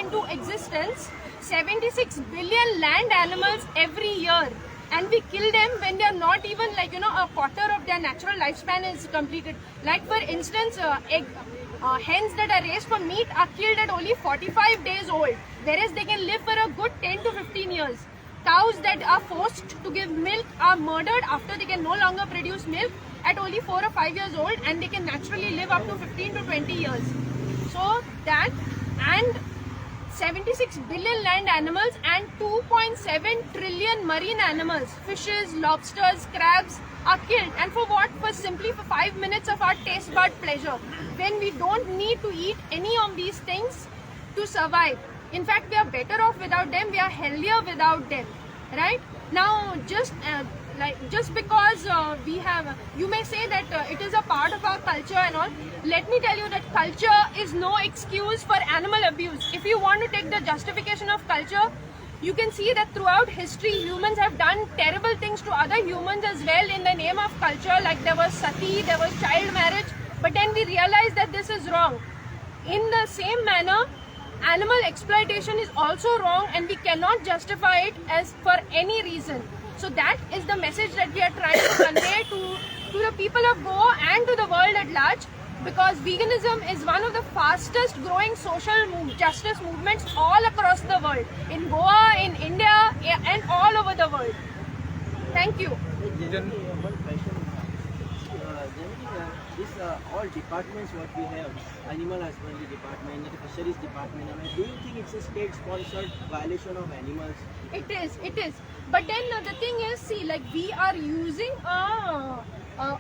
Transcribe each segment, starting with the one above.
into existence 76 billion land animals every year, and we kill them when they are not even a quarter of their natural lifespan is completed. Like for instance, hens that are raised for meat are killed at only 45 days old, whereas they can live for a good 10 to 15 years. Cows that are forced to give milk are murdered after they can no longer produce milk at only 4 or 5 years old, and they can naturally live up to 15 to 20 years. So that, and 76 billion land animals and 2.7 trillion marine animals, fishes, lobsters, crabs are killed. And for what? For simply for 5 minutes of our taste bud pleasure, when we don't need to eat any of these things to survive. In fact, we are better off without them. We are healthier without them, right? Now, just because we have, you may say that it is a part of our culture and all. Let me tell you that culture is no excuse for animal abuse. If you want to take the justification of culture, you can see that throughout history, humans have done terrible things to other humans as well in the name of culture. Like there was sati, there was child marriage, but then we realized that this is wrong. In the same manner, animal exploitation is also wrong, and we cannot justify it as for any reason. So that is the message that we are trying to convey to the people of Goa and to the world at large, because veganism is one of the fastest growing social justice movements all across the world, in Goa, in India, and all over the world. Thank you. All departments what we have, animal husbandry department, the fisheries department, do you think it's a state-sponsored violation of animals? It is. But then the thing is, see, like we are using a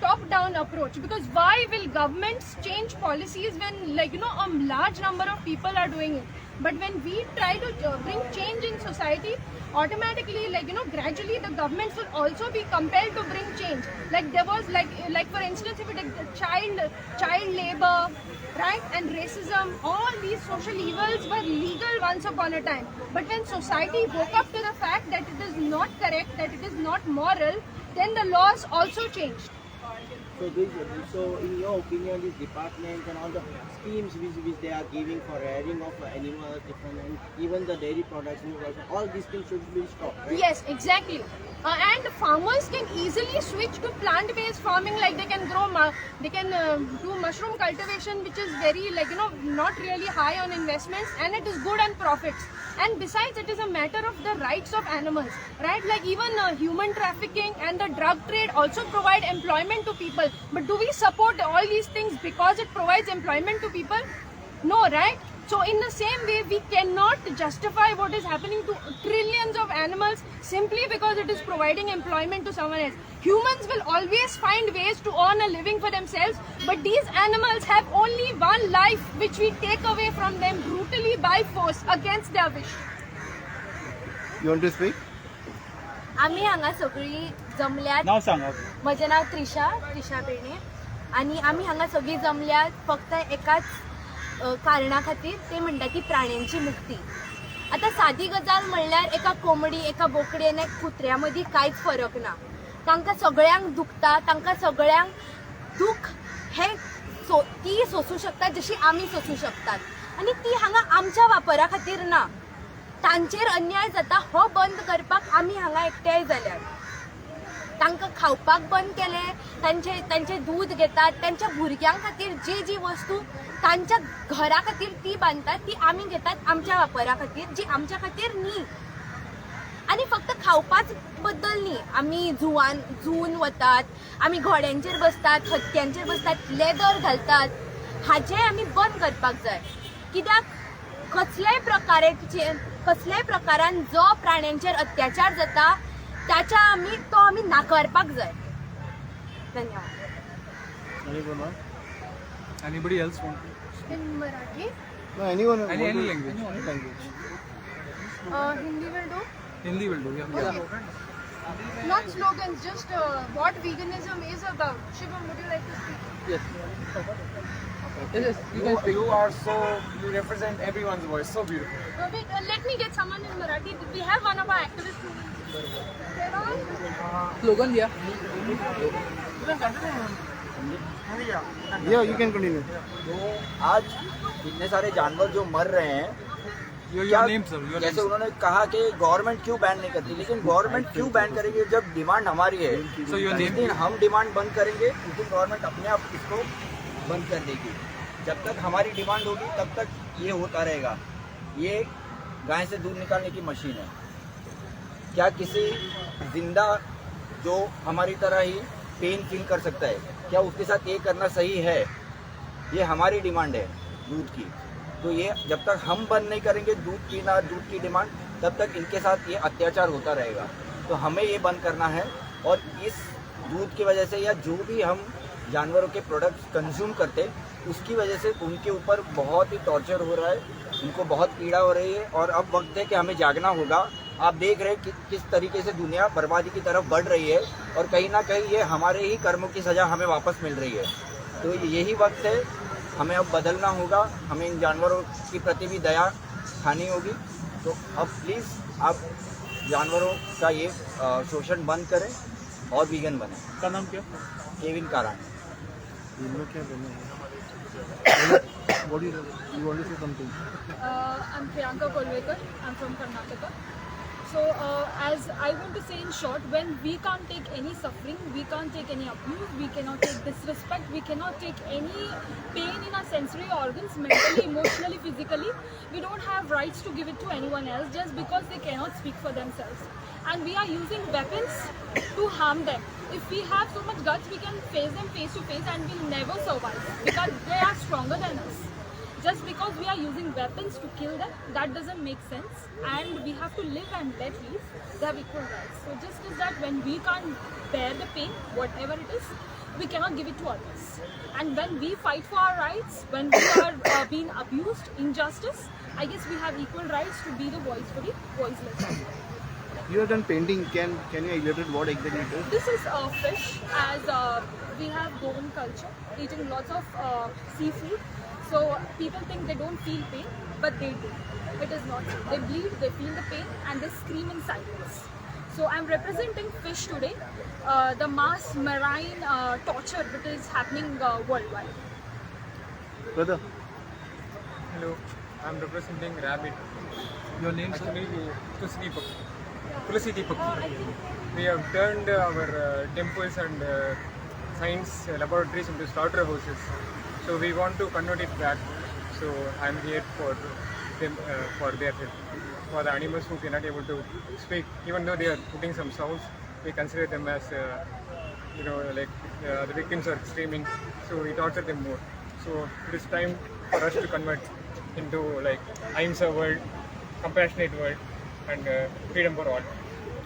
top-down approach, because why will governments change policies when a large number of people are doing it? But when we try to bring change in society, automatically gradually the governments will also be compelled to bring change. Like there was like for instance, if you take the child labor, right, and racism, all these social evils were legal once upon a time. But when society woke up to the fact that it is not correct, that it is not moral, then the laws also changed. So in your opinion, these departments and all the schemes which they are giving for rearing of animals, and even the dairy products, all these things should be stopped, right? Yes, exactly. And farmers can easily switch to plant-based farming. Like they can grow, do mushroom cultivation, which is very not really high on investments, and it is good on profits. And besides, it is a matter of the rights of animals, right? Like even human trafficking and the drug trade also provide employment to people. But do we support all these things because it provides employment to people? No, right? So in the same way, we cannot justify what is happening to trillions of animals simply because it is providing employment to someone else. Humans will always find ways to earn a living for themselves, but these animals have only one life, which we take away from them brutally by force against their wish. You want to speak? आम्ही हांगा सगळी जमल्यात. नाव सांगा. म्हजें नाव त्रिशा पेणे, आणि आम्ही हांगा सगळी जमल्यात फक्त एकाच कारणा खातीर, ते म्हणटा ती प्राण्यांची मुक्ती. आता सादी गजाल म्हणल्यार एका कोंबडी, एका बोकडी आनी एक कुत्र्या मदीं कांयच फरक ना. तांकां सगळ्यांक दुखता, तांकां सगळ्यांक दूख हे ती सोसूं शकतात जशी आमी सोसूं शकतात, आनी ती हांगा आमच्या वापरा खातीर ना. तांचेर अन्याय जाता हो बंद करपाक आमी हांगा एकठांय जाल्यात. तांकां खावपाक बंद केलें, तांचे दूध घेतात, तांच्या भुरग्यां खातीर जी वस्तू तांच्या घरा खातीर ती बांदतात ती आमी घेतात आमच्या वापरा खातीर, जी आमच्या खातीर न्ही. आनी फक्त खावपाच बद्दल न्ही, आमी झून वतात, आमी घोड्यांचेर बसतात, हत्त्यांचेर बसतात, लेदर घालतात. हाचें आमी बंद करपाक जाय, कित्याक कसल्याय प्रकारान जो प्राण्यांचेर अत्याचार जाता तो आमी नाकारपाक जाय. धन्यवाद. Anybody else want to? In Marathi? No, anyone. Any language. Hindi will do. Hindi will do. Yeah. Okay. Not slogans, just what veganism is about. Shivam, would you like to speak? Yes. Yes, you represent everyone's voice so beautiful. Wait, let me get someone in Marathi. We have one of our activists. Slogan, yeah. Yeah, you can continue. तो आज इतने सारे जानवर जो मर रहे हैं, Your name, sir. Your जैसे name. उन्होंने कहा कि गवर्नमेंट क्यों बैन नहीं करती, लेकिन गवर्नमेंट क्यों बैन करेगी जब डिमांड हमारी है। So your जिस name. दिन हम डिमांड बंद करेंगे उस दिन गवर्नमेंट अपने आप इसको बंद कर देगी। जब तक हमारी डिमांड होगी तब तक ये होता रहेगा। ये गाय से दूध निकालने की मशीन है। क्या किसी जिंदा जो हमारी तरह ही पेन फील कर सकता है, क्या उसके साथ ये करना सही है? ये हमारी डिमांड है दूध की, तो ये जब तक हम बंद नहीं करेंगे दूध पीना, दूध की डिमांड, तब तक इनके साथ ये अत्याचार होता रहेगा। तो हमें ये बंद करना है और इस दूध की वजह से या जो भी हम जानवरों के प्रोडक्ट्स कंज्यूम करते उसकी वजह से उनके ऊपर बहुत ही टॉर्चर हो रहा है, उनको बहुत पीड़ा हो रही है। और अब वक्त है कि हमें जागना होगा। आप देख रहे हैं कि किस तरीके से दुनिया बर्बादी की तरफ बढ़ रही है और कहीं ना कहीं ये हमारे ही कर्मों की सज़ा हमें वापस मिल रही है। तो यही वक्त है, हमें अब बदलना होगा, हमें इन जानवरों के प्रति भी दया खानी होगी। तो अब प्लीज़ आप जानवरों का ये शोषण बंद करें और वीगन बने। का नाम क्या? केविन कारा। What do you want to say something? I'm Priyanka Kolwekar. I'm from Karnataka. So, as I want to say in short, when we can't take any suffering, we can't take any abuse, we cannot take disrespect, we cannot take any pain in our sensory organs, mentally, emotionally, physically, we don't have rights to give it to anyone else just because they cannot speak for themselves. And we are using weapons to harm them. If we have so much guts, we can face them face to face and we'll never survive because they are stronger than us. Just because we are using weapons to kill them, that doesn't make sense. And we have to live and let live. They have equal rights. So just as that, when we can't bear the pain, whatever it is, we cannot give it to others. And when we fight for our rights, when we are being abused, injustice, I guess we have equal rights to be the voice for the voiceless. You have done painting. Can you elaborate what exactly it is? This is fish, as we have Goan culture, eating lots of seafood. So people think they don't feel pain, but they do. It is not so. They bleed, they feel the pain, and they scream in silence. So I'm representing fish today, the mass marine torture that is happening worldwide. Brother, Hello, I'm representing rabbit. your name, sir? Actually, Tulsi Deepak. We have turned our temples and science laboratories into slaughterhouses. So we want to convert it back. So I'm here for them, for their help. For the animals who cannot able to speak, even though they are putting some sounds, we consider them as, the victims are screaming. So we torture them more. So it is time for us to convert into like Ahimsa world, compassionate world, and freedom for all.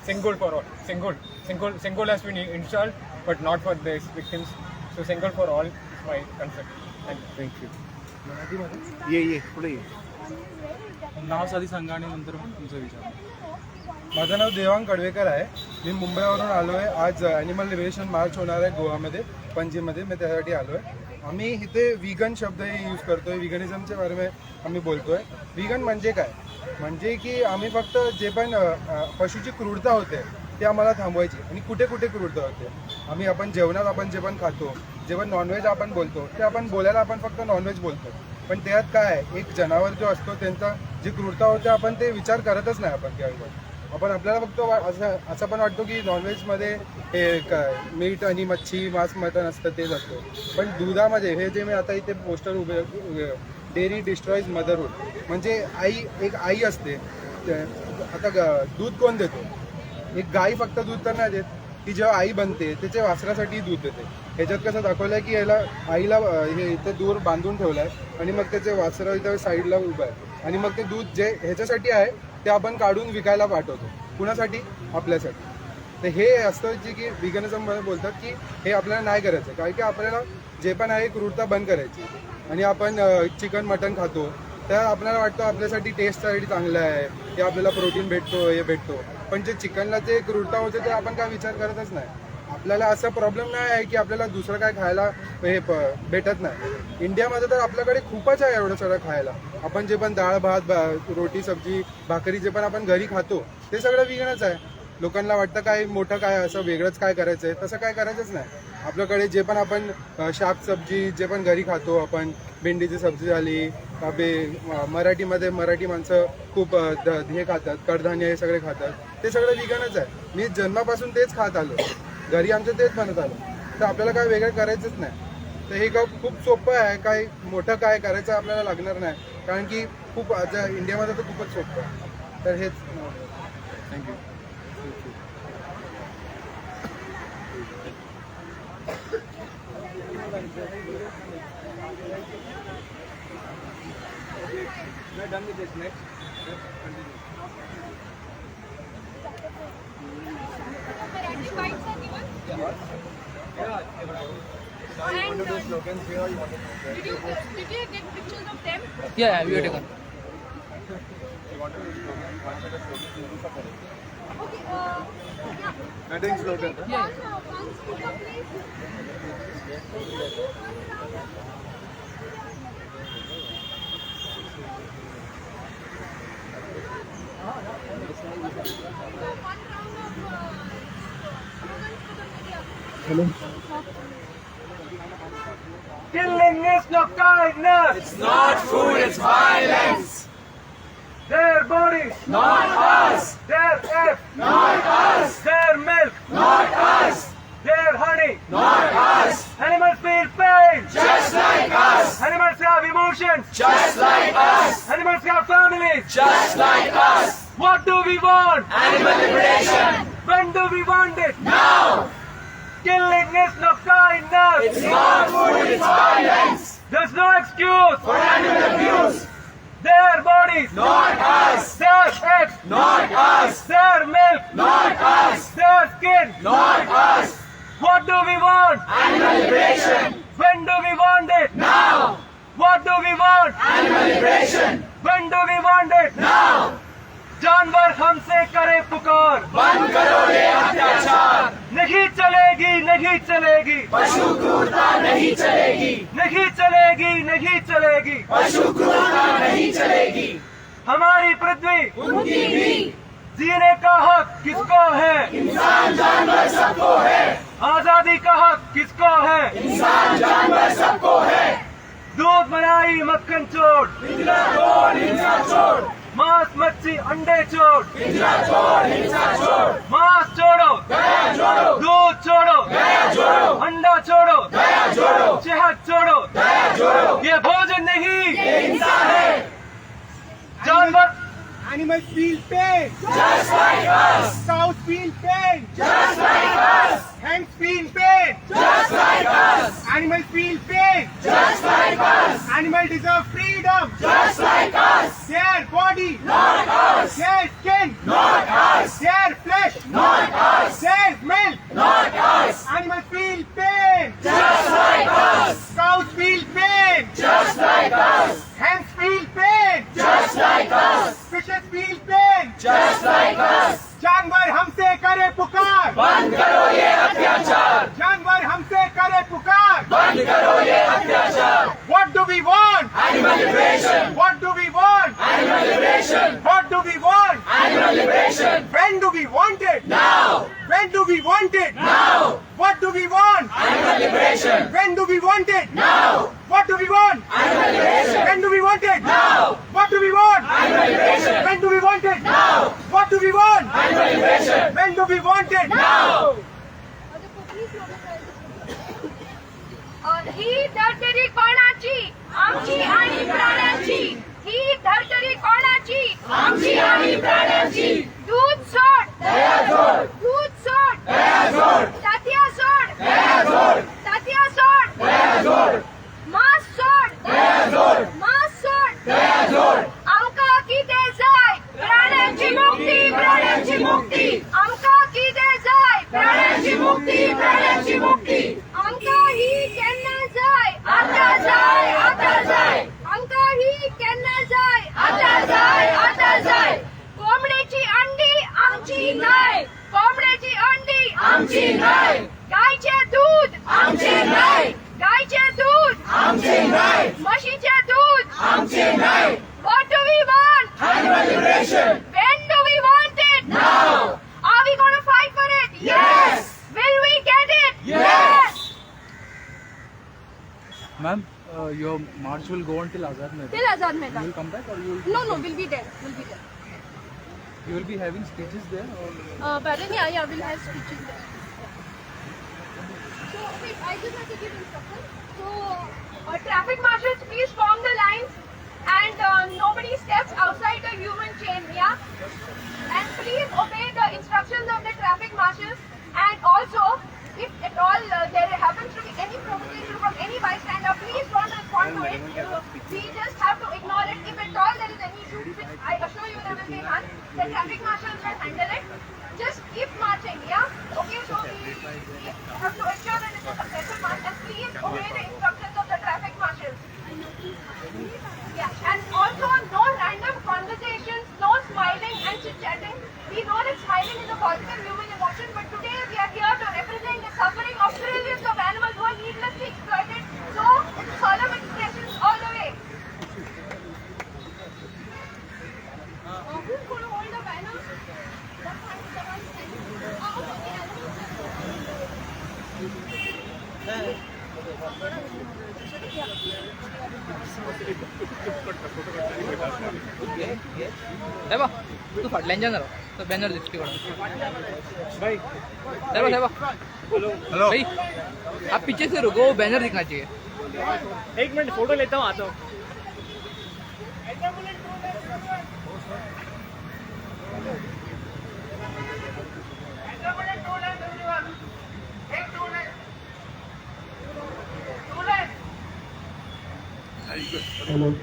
Single for all. Single has been installed, but not for these victims. So single for all is my concept. Thank you. ये पुढे ये. नाव आधी सांगा आणि नंतर मग तुमचा विचार. माझं नाव देवांग कडवेकर आहे. मी मुंबईवरून आलो आहे. आज ॲनिमल लिबरेशन मार्च होणार आहे गोवामध्ये, पणजीमध्ये. मी त्यासाठी आलो आहे. आम्ही इथे वीगन शब्द यूज करतो आहे. विगनिझमच्या बारे में आम्ही बोलतो आहे. वीगन म्हणजे काय? म्हणजे की आम्ही फक्त जे पण पशुची क्रूरता होते ते आम्हाला थांबवायची. आणि कुठे कुठे क्रूरता होते, आपण जेवणात आपण जे पण खातो, जे पण नॉनव्हेज आपण बोलतो ते आपण बोलायला आपण फक्त नॉनव्हेज बोलतो, पण त्यात काय आहे, एक जनावर जो असतो त्यांचा जी क्रूरता होते आपण ते विचार करतच नाही. आपण त्यावेळी आपण आपल्याला फक्त असं पण वाटतो की नॉनव्हेजमध्ये हे मीठ आणि मच्छी, मांस, मटण असतं तेच असतं. पण दुधामध्ये हे जे मी आता इथे पोस्टर उभे, डेअरी डिस्ट्रॉईज मदरहूड, म्हणजे एक आई असते. आता दूध कोण देतो? एक गाई फक्त दूध तर नाही देत, ती जेव्हा आई बनते त्याच्या वासरासाठी दूध देते. ह्याच्यात कसं दाखवलं आहे की याला आईला हे इथे दूर बांधून ठेवलं आहे आणि मग त्याचे वासरं इथं साईडला उभं आहे आणि मग ते दूध जे ह्याच्यासाठी आहे ते आपण काढून विकायला पाठवतो. कुणासाठी? आपल्यासाठी. तर हे असतं जे की विगनिझममध्ये बोलतात की हे आपल्याला नाही करायचं, कारण की आपल्याला जे पण आहे क्रूरता बंद करायची. आणि आपण चिकन मटण खातो तर आपल्याला वाटतं आपल्यासाठी टेस्टसाठी चांगलं आहे, की आपल्याला प्रोटीन भेटतो, हे भेटतो. पण जे चिकनला जे क्रूरता होते ते आपण काय विचार करतच नाही. आपल्याला असा प्रॉब्लेम नाही आहे की आपल्याला दुसरं काय खायला हे भेटत नाही. इंडियामध्ये तर आपल्याकडे खूपच आहे एवढं सगळं खायला. आपण जे पण डाळ भात, रोटी सब्जी, भाकरी जे पण आपण घरी खातो ते सगळं विगणच आहे. लोकांना वाटतं काय मोठं काय असं वेगळंच काय करायचं आहे, तसं काय करायचंच नाही. आपल्याकडे जे पण आपण शाक सब्जी जे पण घरी खातो, आपण भेंडीची सब्जी झाली, मराठीमध्ये मराठी माणसं खूप हे खातात, कडधान्य हे सगळे खातात, ते सगळं विगनच आहे. मी जन्मापासून तेच खात आलो, घरी आमचं तेच बनत आलं, तर आपल्याला काय वेगळं करायचंच नाही. तर हे खूप सोपं आहे, काय मोठं काय करायचं आपल्याला लागणार नाही, कारण की खूप इंडियामध्ये तर खूपच सोपं आहे. तर हेच thank you. We're done with this. Next, let's continue. And did you get pictures of them? Yeah, we are taken. Okay. I'm doing slogan. One speaker, please. Killing is no kindness. It's not food, it's violence. Their bodies, Not us. their eggs, Not us. their milk, Not us. their honey. Not us. Animals feel pain. Just like us. Animals have emotions. Just like us. Animals have families. Just like us. What do we want? Animal liberation. When do we want it? Now. Killing is no kindness. It's not food, it's violence. There's no excuse. For animal abuse. Their bodies, Not us. their eggs, Not us. their milk, Not us. their skin. Not us. What do we want? Animal liberation. When do we want it? Now. What do we want? Animal liberation. When do we want it? Now. जानवर हमसे करे पुकार, बंद करो ये अत्याचार. नहीं चलेगी, नहीं चलेगी, पशु क्रूरता नहीं चलेगी. नहीं चलेगी, नहीं चलेगी. पशु क्रूरता नहीं चलेगी. हमारी पृथ्वी, उनकी भी. जीने का हक किसको है? इंसान जानवर सबको है. आजादी का हक किसको है? इंसान जानवर सबको है. दूध मलाई मक्खन चोट, पिंजरा तोड़ हिंसा छोड़. मांस मच्छी अंडे चोट, पिंजरा तोड़ हिंसा छोड़. मांस छोड़ो, गया जोड़ो. दूध छोड़ो, गया जोड़ो. अंडा छोड़ो, गया जोड़ो. शहद छोड़ो. गया जोड़ो. ये भोजन नहीं, ये हिंसा है. जानवर. Animals feel pain. Just like us. Cows feel pain. Just like us. Hens feel pain. Just like us. Animals feel pain. Just like us. Animals deserve freedom. Just like us. Their body, Not us. their skin, Not us. their flesh, Not us. their milk. Not us. Animals feel pain. Just like us. Cows feel pain. Just like us. Hens feel pain. Just like us. Fishes feel pain. Just like us. जानवर हमसे करे पुकार, बंद करो ये अत्याचार. जानवर हमसे करे पुकार. बंद करो ये अत्याचार. What do we want? Animal liberation. What do we want? Animal liberation. What do we want? Animal liberation. When do we want it? Now. When do we want it? Now. What do we want? Animal liberation. When do we want it? Now. What do we want? Animal liberation. When do we want it? Now. What do we want? Animal liberation. When do we want it? Now. What do we want? Animal liberation. When do we want it? Now. ही धरतरी कोणाची? आमची आणि प्राण्यांची. ही धरतरी कोणाची? आमची आणि प्राण्यांची. दूध सोड, दया जोड. दूध सोड, दया जोड. तात्या सोड, दया जोड. तात्या सोड, दया जोड. मांस सोड, दया जोड. मांस सोड. दया जोड. आमका कितें जाय? प्राण्यांची मुक्ती, प्राण्यांची मुक्ती. आमका कितें जाय? प्राण्यांची मुक्ती, प्राण्यांची मुक्ती. आमका ही केन्ना जाय? आता जाय, आता जाय. आमका ही केन्ना जाय? आता जाय, आता जाय. कोंबड्याची अंडी आमची नाही. कोंबड्याची अंडी आमची नाही. गायचे दूध आमचे नाही. गायचे दूध आमचे नाही. म्हशीचे दूध आमचे नाही. What do we want? Animal liberation. When do we want it? Now. Are we going to fight for it? Yes. Will we get it? Yes. Ma'am, your march will go on till Azad Maidan. Till Azad You Maidan. will come back or you will? No, we'll be there. We'll be there. You will be having speeches there or? Pardon? Yeah, we'll have speeches there. So, wait, I just have to give instructions. So, traffic marshals, please form the lines and nobody steps outside the human chain, yeah? And please obey the instructions of the traffic marshals. And also, if at all there happens to be any provocation from any bystander, please don't respond to it. We just have to ignore it. If at all there is any issue, which I assure you there will be none, the traffic marshals will handle it. Just keep marching, yeah? Okay, so we have to ensure that it's a successful march and please obey the instructions of the traffic marshals. Yeah, and also no random conversations, no smiling and chit-chatting. We know that smiling is a positive human emotion, but today we are here to represent the suffering of trillions of animals who are needlessly exploited. So, it's solemn expressions all the way. Who's going to hold the banner? That's fine, the one standing. साहेबा तू फाटल्यान जाणार तो banner दिसते भाई साहेबा hello भाई आप पीछे से रुको बैनर दिखना चाहिए एक मिनट फोटो लेता हूँ आता हूँ Hello.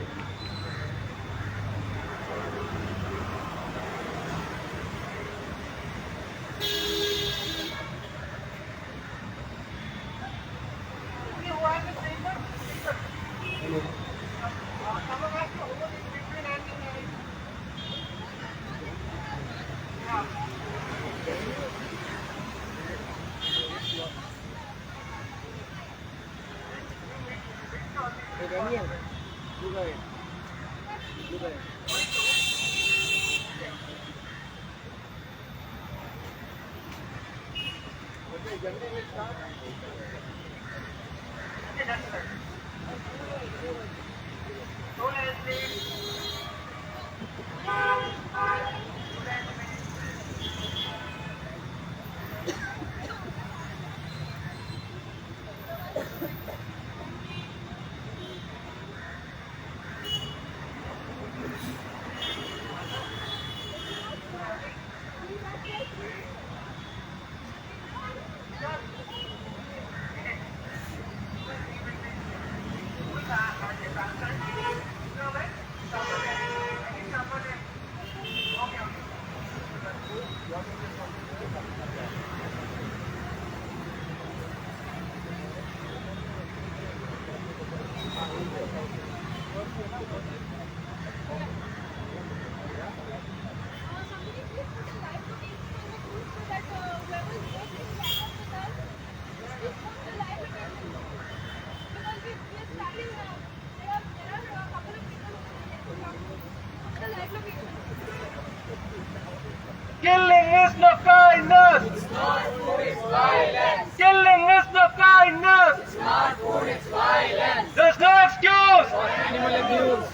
Killing is no kindness. It's not food, it's violence. Killing is no kindness. It's not food, it's violence. There's no excuse for animal abuse.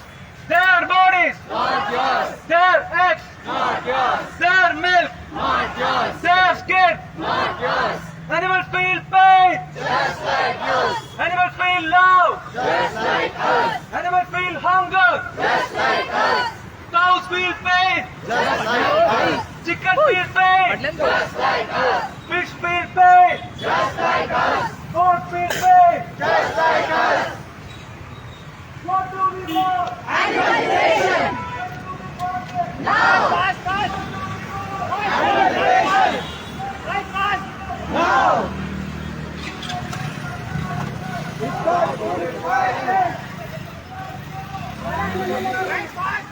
Their bodies, not yours. Their eggs, not yours. Their milk, not yours. Their skin, not yours. Animals feel pain, just like us. Animals feel love, just like us. Animals feel hunger, just like us. Cows feel pain, just like us. Chicken feel pain, just like us. Fish feel pain, just like us. Goat feel pain, just like us. What do we want? Animal liberation! Now! Fast, fast! Animal liberation! Right, fast! Now! It's not food, it's violence! Right, fast!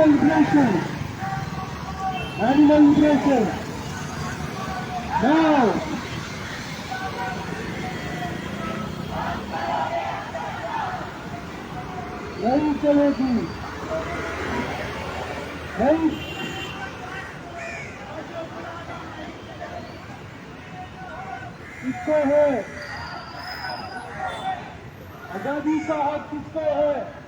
liberation. Animal liberation. Now. नहीं चलेगी, नहीं। किसको है आजादी का हक, किसको है?